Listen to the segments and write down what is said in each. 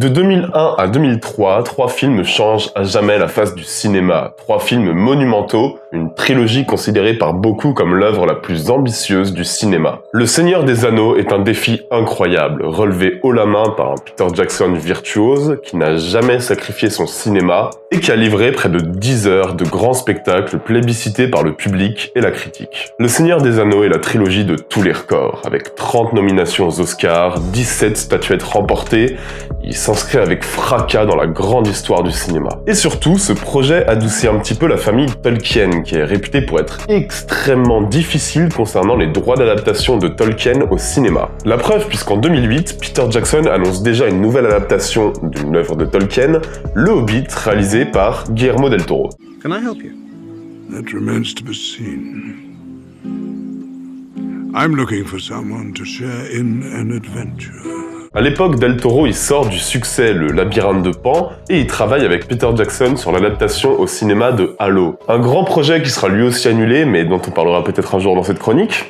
De 2001 à 2003, 3 films changent à jamais la face du cinéma. 3 films monumentaux, une trilogie considérée par beaucoup comme l'œuvre la plus ambitieuse du cinéma. Le Seigneur des Anneaux est un défi incroyable, relevé haut la main par un Peter Jackson virtuose qui n'a jamais sacrifié son cinéma et qui a livré près de 10 heures de grands spectacles plébiscités par le public et la critique. Le Seigneur des Anneaux est la trilogie de tous les records, avec 30 nominations aux Oscars, 17 statuettes remportées. Il s'inscrit avec fracas dans la grande histoire du cinéma. Et surtout, ce projet adoucit un petit peu la famille Tolkien, qui est réputée pour être extrêmement difficile concernant les droits d'adaptation de Tolkien au cinéma. La preuve, puisqu'en 2008, Peter Jackson annonce déjà une nouvelle adaptation d'une œuvre de Tolkien, Le Hobbit, réalisé par Guillermo del Toro. Can I help you? That remains to be seen. I'm looking for someone to share in an adventure. À l'époque, Del Toro il sort du succès Le Labyrinthe de Pan et il travaille avec Peter Jackson sur l'adaptation au cinéma de Halo. Un grand projet qui sera lui aussi annulé, mais dont on parlera peut-être un jour dans cette chronique.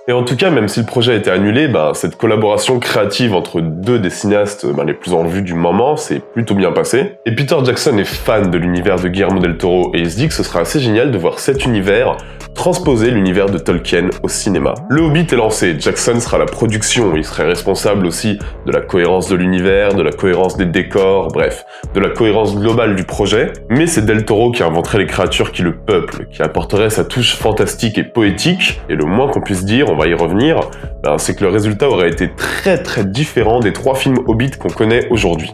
Et en tout cas, même si le projet a été annulé, cette collaboration créative entre deux des cinéastes les plus en vue du moment s'est plutôt bien passée. Et Peter Jackson est fan de l'univers de Guillermo del Toro et il se dit que ce sera assez génial de voir cet univers transposer l'univers de Tolkien au cinéma. Le Hobbit est lancé, Jackson sera la production, il serait responsable aussi de la cohérence de l'univers, de la cohérence des décors, bref, de la cohérence globale du projet, mais c'est Del Toro qui inventerait les créatures qui le peuplent, qui apporterait sa touche fantastique et poétique, et le moins qu'on puisse dire, on va y revenir, c'est que le résultat aurait été très différent des 3 films Hobbit qu'on connaît aujourd'hui.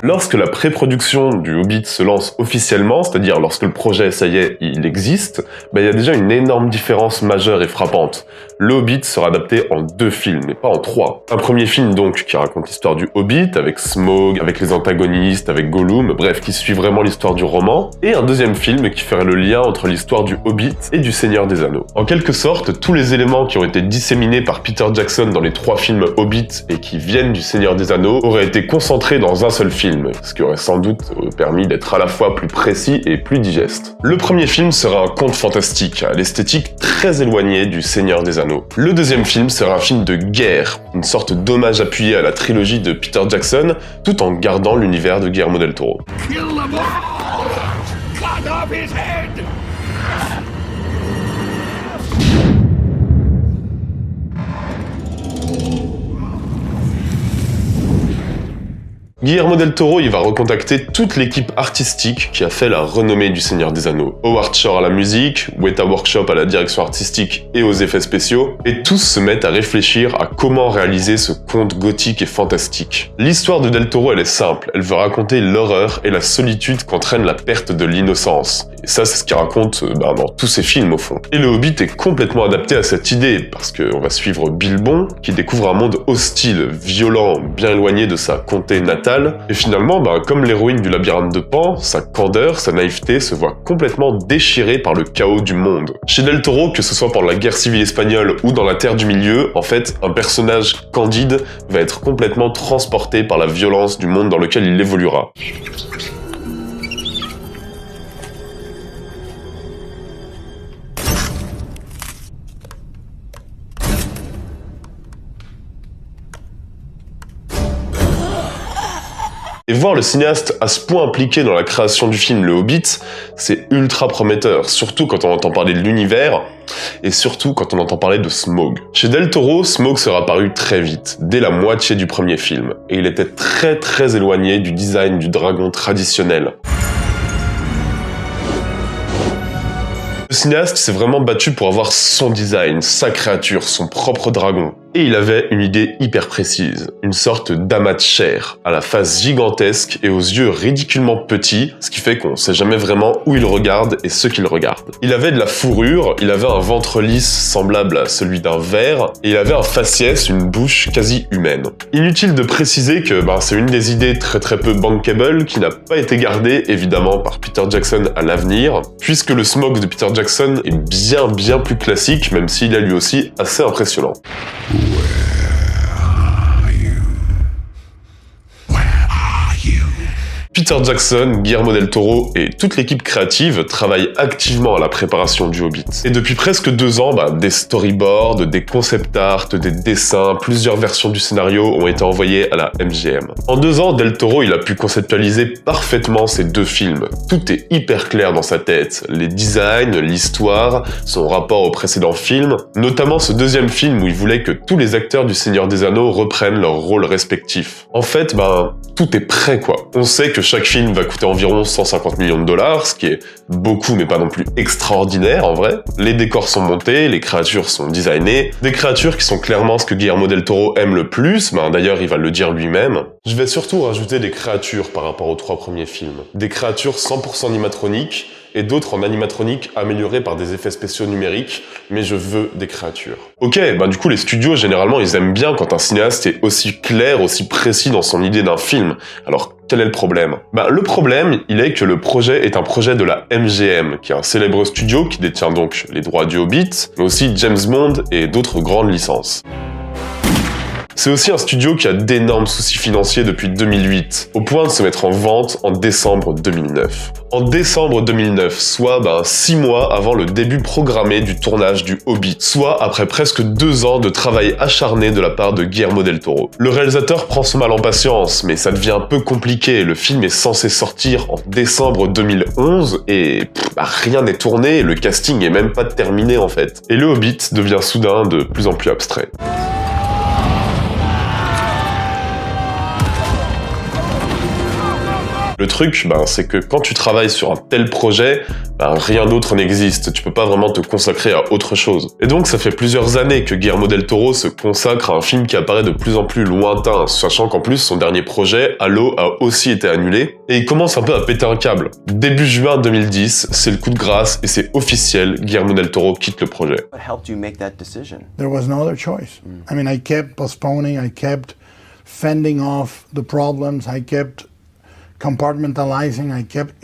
Lorsque la pré-production du Hobbit se lance officiellement, c'est-à-dire lorsque le projet, ça y est, il existe, il y a déjà une énorme différence majeure et frappante. Le Hobbit sera adapté en 2 films, mais pas en 3. Un premier film donc qui raconte l'histoire du Hobbit, avec Smaug, avec les antagonistes, avec Gollum, bref, qui suit vraiment l'histoire du roman, et un deuxième film qui ferait le lien entre l'histoire du Hobbit et du Seigneur des Anneaux. En quelque sorte, tous les éléments qui ont été disséminés par Peter Jackson dans les 3 films Hobbit et qui viennent du Seigneur des Anneaux auraient été concentrés dans un seul film, ce qui aurait sans doute permis d'être à la fois plus précis et plus digeste. Le premier film sera un conte fantastique, à l'esthétique très éloignée du Seigneur des Anneaux. Le deuxième film sera un film de guerre, une sorte d'hommage appuyé à la trilogie de Peter Jackson, tout en gardant l'univers de Guillermo del Toro. Kill them all! Cut off his head! Guillermo del Toro, il va recontacter toute l'équipe artistique qui a fait la renommée du Seigneur des Anneaux. Howard Shore à la musique, Weta Workshop à la direction artistique et aux effets spéciaux, et tous se mettent à réfléchir à comment réaliser ce conte gothique et fantastique. L'histoire de del Toro, elle est simple, elle veut raconter l'horreur et la solitude qu'entraîne la perte de l'innocence. Et ça, c'est ce qu'il raconte dans tous ses films au fond. Et le Hobbit est complètement adapté à cette idée, parce qu'on va suivre Bilbon, qui découvre un monde hostile, violent, bien éloigné de sa comté natale. Et finalement, comme l'héroïne du Labyrinthe de Pan, sa candeur, sa naïveté se voit complètement déchirée par le chaos du monde. Chez Del Toro, que ce soit pendant la guerre civile espagnole ou dans La Terre du Milieu, en fait, un personnage candide va être complètement transporté par la violence du monde dans lequel il évoluera. Et voir le cinéaste à ce point impliqué dans la création du film Le Hobbit, c'est ultra prometteur, surtout quand on entend parler de l'univers, et surtout quand on entend parler de Smaug. Chez Del Toro, Smaug sera apparu très vite, dès la moitié du premier film, et il était très éloigné du design du dragon traditionnel. Le cinéaste s'est vraiment battu pour avoir son design, sa créature, son propre dragon. Et il avait une idée hyper précise, une sorte d'amas de chair, à la face gigantesque et aux yeux ridiculement petits, ce qui fait qu'on sait jamais vraiment où il regarde et ce qu'il regarde. Il avait de la fourrure, il avait un ventre lisse semblable à celui d'un ver, et il avait un faciès, une bouche quasi humaine. Inutile de préciser que c'est une des idées très peu bankable qui n'a pas été gardée évidemment par Peter Jackson à l'avenir, puisque le Smaug de Peter Jackson est bien plus classique, même s'il est lui aussi assez impressionnant. Peter Jackson, Guillermo del Toro et toute l'équipe créative travaillent activement à la préparation du Hobbit. Et depuis presque 2 ans, des storyboards, des concept art, des dessins, plusieurs versions du scénario ont été envoyées à la MGM. En 2 ans, del Toro il a pu conceptualiser parfaitement ces 2 films. Tout est hyper clair dans sa tête. Les designs, l'histoire, son rapport au précédent film, notamment ce 2e film où il voulait que tous les acteurs du Seigneur des Anneaux reprennent leurs rôles respectifs. En fait, tout est prêt quoi. On sait que chaque film va coûter environ 150 millions de dollars, ce qui est beaucoup mais pas non plus extraordinaire en vrai. Les décors sont montés, les créatures sont designées, des créatures qui sont clairement ce que Guillermo del Toro aime le plus, d'ailleurs il va le dire lui-même. Je vais surtout rajouter des créatures par rapport aux 3 premiers films. Des créatures 100% animatroniques, et d'autres en animatronique améliorés par des effets spéciaux numériques, mais je veux des créatures. Ok, du coup les studios généralement ils aiment bien quand un cinéaste est aussi clair, aussi précis dans son idée d'un film. Alors quel est le problème ? Le problème, il est que le projet est un projet de la MGM, qui est un célèbre studio qui détient donc les droits du Hobbit, mais aussi James Bond et d'autres grandes licences. C'est aussi un studio qui a d'énormes soucis financiers depuis 2008, au point de se mettre en vente en décembre 2009. En décembre 2009, soit 6 mois avant le début programmé du tournage du Hobbit, soit après presque 2 ans de travail acharné de la part de Guillermo del Toro. Le réalisateur prend son mal en patience, mais ça devient un peu compliqué. Le film est censé sortir en décembre 2011 et rien n'est tourné, le casting est même pas terminé en fait. Et le Hobbit devient soudain de plus en plus abstrait. Le truc, c'est que quand tu travailles sur un tel projet, rien d'autre n'existe. Tu peux pas vraiment te consacrer à autre chose. Et donc, ça fait plusieurs années que Guillermo del Toro se consacre à un film qui apparaît de plus en plus lointain, sachant qu'en plus, son dernier projet, Halo, a aussi été annulé. Et il commence un peu à péter un câble. Début juin 2010, c'est le coup de grâce et c'est officiel, Guillermo del Toro quitte le projet. What helped you make that decision? There was no other choice. I mean, I kept postponing, I kept fending off the problems, I kept compartmentalizing,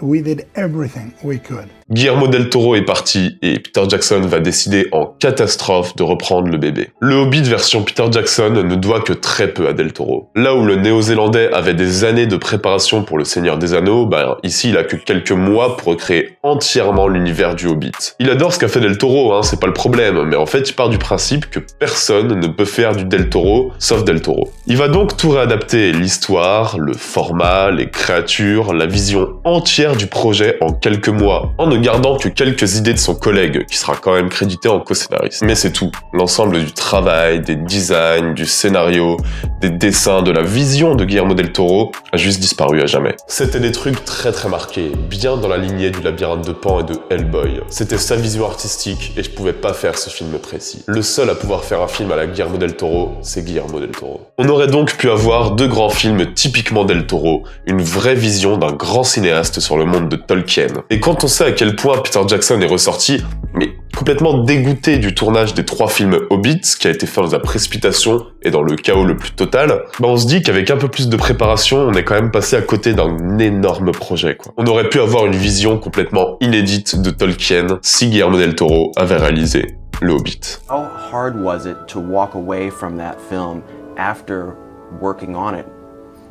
we did everything we could. Guillermo del Toro est parti et Peter Jackson va décider en catastrophe de reprendre le bébé. Le Hobbit version Peter Jackson ne doit que très peu à del Toro. Là où le Néo-Zélandais avait des années de préparation pour le Seigneur des Anneaux, ici il a que quelques mois pour recréer entièrement l'univers du Hobbit. Il adore ce qu'a fait del Toro, c'est pas le problème, mais en fait il part du principe que personne ne peut faire du del Toro sauf del Toro. Il va donc tout réadapter, l'histoire, le format, les créatures, la vision entière du projet en quelques mois, en ne gardant que quelques idées de son collègue, qui sera quand même crédité en co-scénariste. Mais c'est tout. L'ensemble du travail, des designs, du scénario, des dessins, de la vision de Guillermo del Toro a juste disparu à jamais. C'était des trucs très très marqués, bien dans la lignée du Labyrinthe de Pan et de Hellboy. C'était sa vision artistique et je pouvais pas faire ce film précis. Le seul à pouvoir faire un film à la Guillermo del Toro, c'est Guillermo del Toro. On aurait donc pu avoir 2 grands films typiquement del Toro, une vraie vision d'un grand cinéaste sur le monde de Tolkien. Et quand on sait à quel point Peter Jackson est ressorti, mais complètement dégoûté du tournage des 3 films Hobbit, qui a été fait dans la précipitation et dans le chaos le plus total, on se dit qu'avec un peu plus de préparation, on est quand même passé à côté d'un énorme projet, quoi. On aurait pu avoir une vision complètement inédite de Tolkien si Guillermo del Toro avait réalisé le Hobbit. How hard was it to walk away from that film after working on it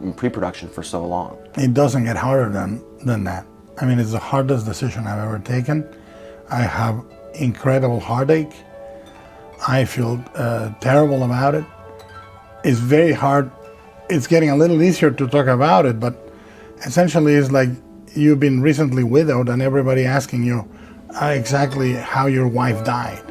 in pre-production for so long? It doesn't get harder than that. I mean, it's the hardest decision I've ever taken. I have incredible heartache. I feel terrible about it. It's very hard. It's getting a little easier to talk about it, but essentially it's like you've been recently widowed and everybody asking you exactly how your wife died.